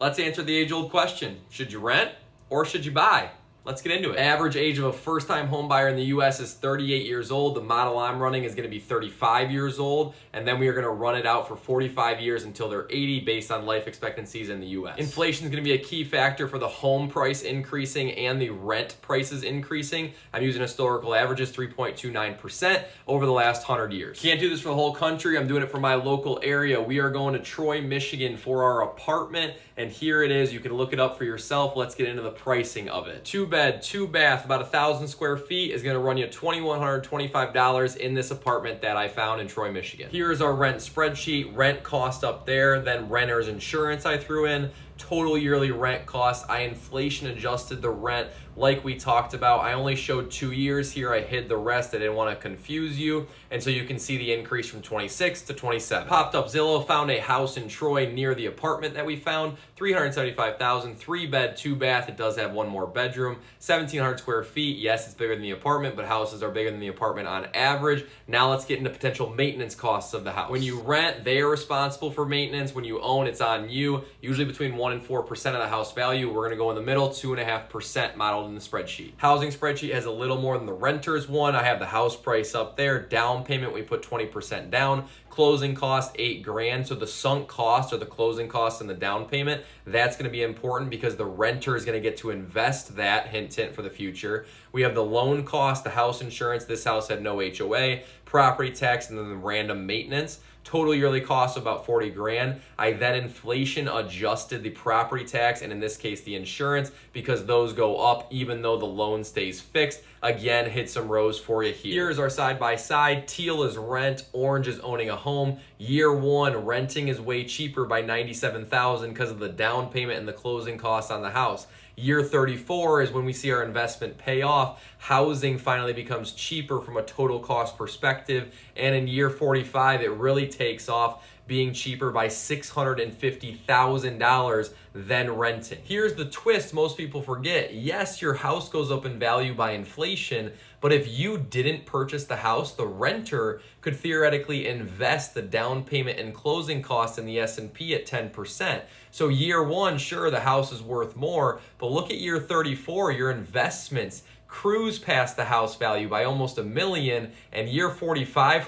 Let's answer the age-old question. Should you rent or should you buy? Let's get into it. Average age of a first-time home buyer in the U.S. is 38 years old. The model I'm running is going to be 35 years old, and then we are going to run it out for 45 years until they're 80 based on life expectancies in the U.S. Inflation is going to be a key factor for the home price increasing and the rent prices increasing. I'm using historical averages, 3.29% over the last 100 years. Can't do this for the whole country. I'm doing it for my local area. We are going to Troy, Michigan for our apartment, and here it is. You can look it up for yourself. Let's get into the pricing of it. 2-bed, 2-bath, about 1,000 square feet is going to run you $2,125 in this apartment that I found in Troy, Michigan. Here's our rent spreadsheet. Rent cost up there, then renter's insurance I threw in. Total yearly rent cost. I inflation adjusted the rent like we talked about. I only showed 2 years here. I hid the rest. I didn't want to confuse you. And so you can see the increase from 26 to 27. Popped up Zillow, found a house in Troy near the apartment that we found. $375,000, 3-bed, 2-bath. It does have one more bedroom. 1,700 square feet. Yes, it's bigger than the apartment, but houses are bigger than the apartment on average. Now let's get into potential maintenance costs of the house. When you rent, they are responsible for maintenance. When you own, it's on you. Usually between 1 and 4% of the house value. We're going to go in the middle, 2.5% modeled in the spreadsheet. Housing spreadsheet has a little more than the renter's one. I have the house price up there. Down payment, we put 20% down. Closing cost, $8,000. So the sunk cost or the closing cost and the down payment, that's going to be important because the renter is going to get to invest that, hint, hint, for the future. We have the loan cost, the house insurance. This house had no HOA, property tax, and then the random maintenance. Total yearly cost of about $40,000. I then inflation adjusted the property tax and in this case the insurance because those go up even though the loan stays fixed. Again, hit some rows for you here. Here's our side by side. Teal is rent, orange is owning a home. Year 1, renting is way cheaper by $97,000 because of the down payment and the closing costs on the house. Year 34 is when we see our investment pay off. Housing finally becomes cheaper from a total cost perspective. And in year 45, it really takes off, being cheaper by $650,000 than renting. Here's the twist most people forget. Yes, your house goes up in value by inflation, but if you didn't purchase the house, the renter could theoretically invest the down payment and closing costs in the S&P at 10%. So year 1, sure, the house is worth more, but look at year 34, your investments cruise past the house value by almost $1 million, and year 45,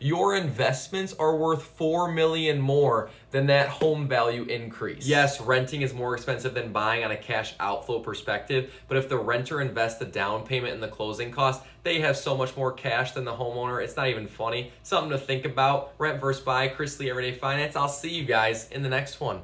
your investments are worth $4 million more than that home value increase. Yes, renting is more expensive than buying on a cash outflow perspective, but if the renter invests the down payment and the closing cost, they have so much more cash than the homeowner. It's not even funny. Something to think about. Rent versus buy. Chris Lee, Everyday Finance. I'll see you guys in the next one.